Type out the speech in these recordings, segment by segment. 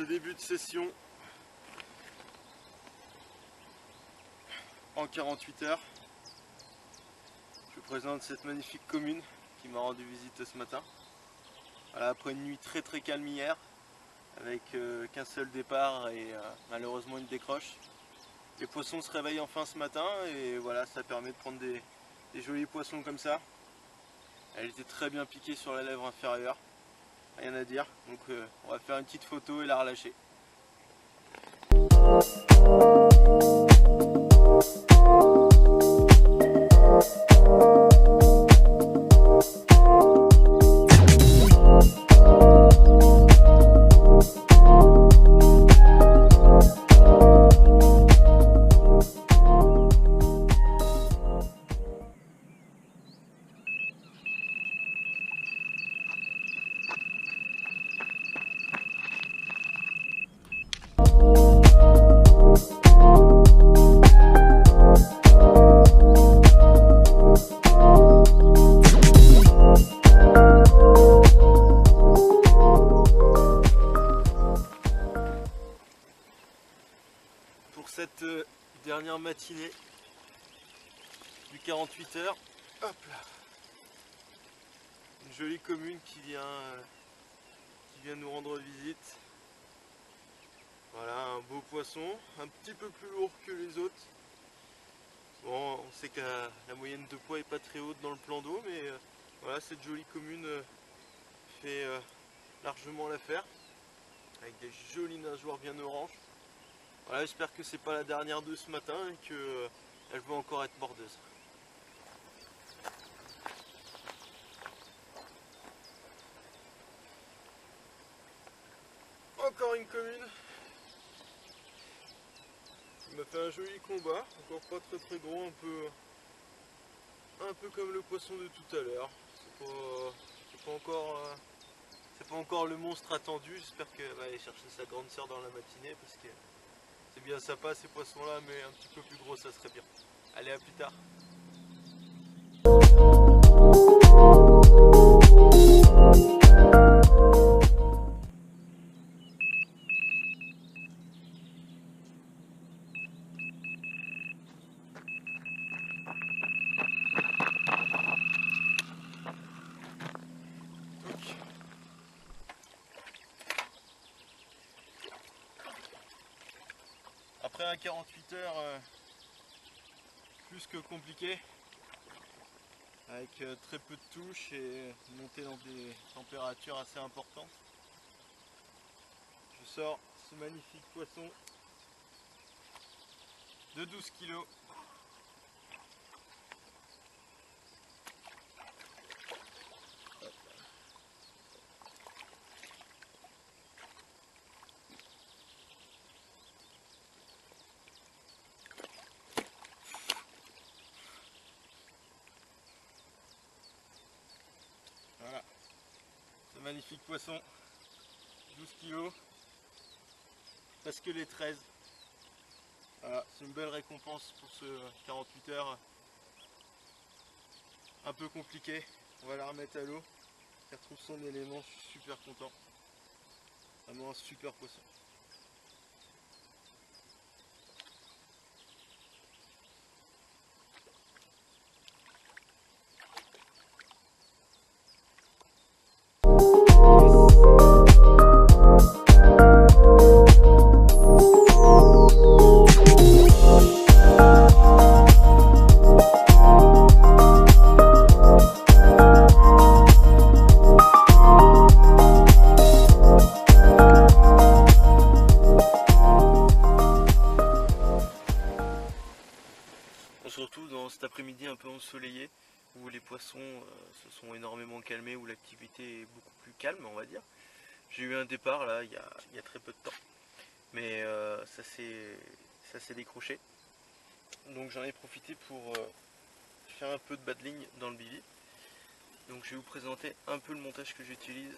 ce début de session en 48 heures. Je vous présente cette magnifique commune qui m'a rendu visite ce matin. Voilà, après une nuit très calme hier, avec qu'un seul départ et malheureusement une décroche. Les poissons se réveillent enfin ce matin et voilà, ça permet de prendre des jolis poissons comme ça. Elle était très bien piquée sur la lèvre inférieure, rien à dire. Donc on va faire une petite photo et la relâcher. Pour cette dernière matinée du 48 heures, hop là, une jolie commune qui vient nous rendre visite. Voilà, un beau poisson, un petit peu plus lourd que les autres. Bon, on sait que la moyenne de poids est pas très haute dans le plan d'eau, mais voilà, cette jolie commune fait largement l'affaire, avec des jolies nageoires bien oranges. Voilà, j'espère que c'est pas la dernière de ce matin et qu'elle va encore être mordeuse. Encore une commune qui m'a fait un joli combat, encore pas très gros, un peu comme le poisson de tout à l'heure. C'est pas encore le monstre attendu. J'espère qu'elle va aller chercher sa grande sœur dans la matinée parce que c'est bien sympa ces poissons là, mais un petit peu plus gros ça serait bien. Allez, à plus tard. Après un 48 heures plus que compliqué, avec très peu de touches et monter dans des températures assez importantes, je sors ce magnifique poisson de 12 kg. Voilà, ce magnifique poisson, 12 kg, presque les 13. Voilà, c'est une belle récompense pour ce 48 heures un peu compliqué. On va la remettre à l'eau, elle retrouve son élément, je suis super content. Vraiment un super poisson. On se retrouve dans cet après-midi un peu ensoleillé où les poissons se sont énormément calmés, où l'activité est beaucoup plus calme, on va dire. J'ai eu un départ là il y a très peu de temps, mais ça s'est décroché. Donc j'en ai profité pour faire un peu de badling dans le bivy. Donc je vais vous présenter un peu le montage que j'utilise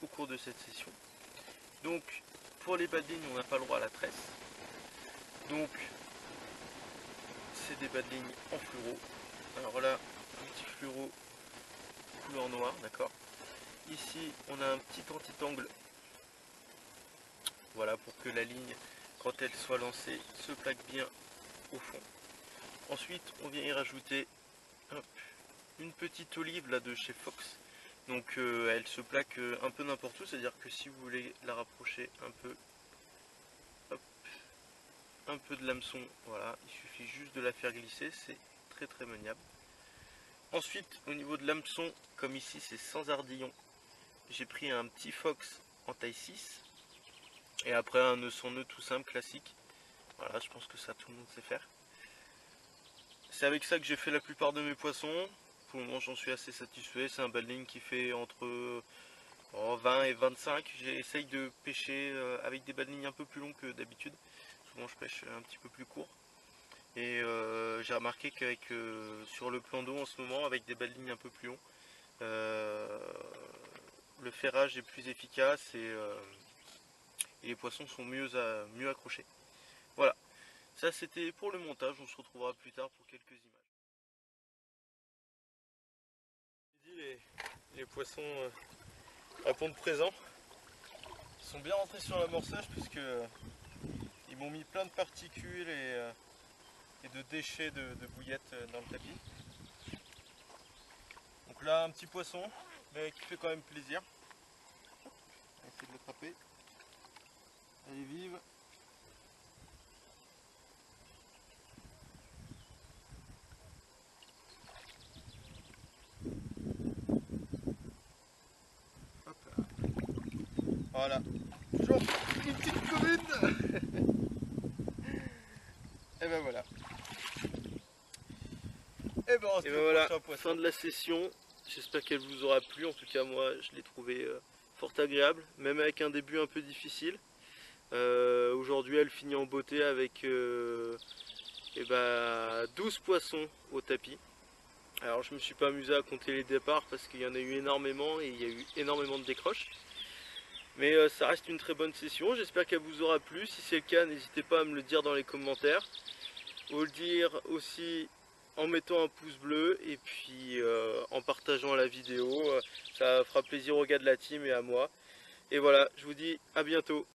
au cours de cette session. Donc pour les badlings, on n'a pas le droit à la tresse. Donc c'est des badlings en fluoro. Alors là, un petit fluoro couleur noire, d'accord. Ici, on a un petit anti-tangle Voilà, pour que la ligne, quand elle soit lancée, se plaque bien au fond. Ensuite, on vient y rajouter hop, une petite olive là de chez Fox. Donc elle se plaque un peu n'importe où, c'est-à-dire que si vous voulez la rapprocher un peu, hop, un peu de l'hameçon, voilà, il suffit juste de la faire glisser, c'est très très maniable. Ensuite, au niveau de l'hameçon, comme ici c'est sans ardillon, j'ai pris un petit Fox en taille 6 et après un nœud sans nœud tout simple classique. Voilà, je pense que ça tout le monde sait faire. C'est avec ça que j'ai fait la plupart de mes poissons. Pour le moment j'en suis assez satisfait, c'est un baling qui fait entre 20 et 25. J'essaye de pêcher avec des balings un peu plus longs que d'habitude. Souvent je pêche un petit peu plus court. Et j'ai remarqué qu'avec sur le plan d'eau en ce moment, avec des balings un peu plus longs, le ferrage est plus efficace et les poissons sont mieux accrochés. Voilà, ça c'était pour le montage, on se retrouvera plus tard pour quelques images. Les poissons répondent présents. Ils sont bien rentrés sur l'amorçage puisque ils m'ont mis plein de particules et de déchets de bouillettes dans le tapis. Donc là un petit poisson mais qui fait quand même plaisir. On va essayer de l'attraper. Elle est vive. Hop là. Voilà. Toujours une petite commune. Et ben voilà. Et ben voilà, fin de la session. J'espère qu'elle vous aura plu. En tout cas moi je l'ai trouvé fort agréable. Même avec un début un peu difficile. Aujourd'hui elle finit en beauté avec 12 poissons au tapis. Alors je me suis pas amusé à compter les départs parce qu'il y en a eu énormément et il y a eu énormément de décroches. Mais ça reste une très bonne session, j'espère qu'elle vous aura plu. Si c'est le cas, n'hésitez pas à me le dire dans les commentaires. Ou le dire aussi en mettant un pouce bleu et puis en partageant la vidéo. Ça fera plaisir aux gars de la team et à moi. Et voilà, je vous dis à bientôt.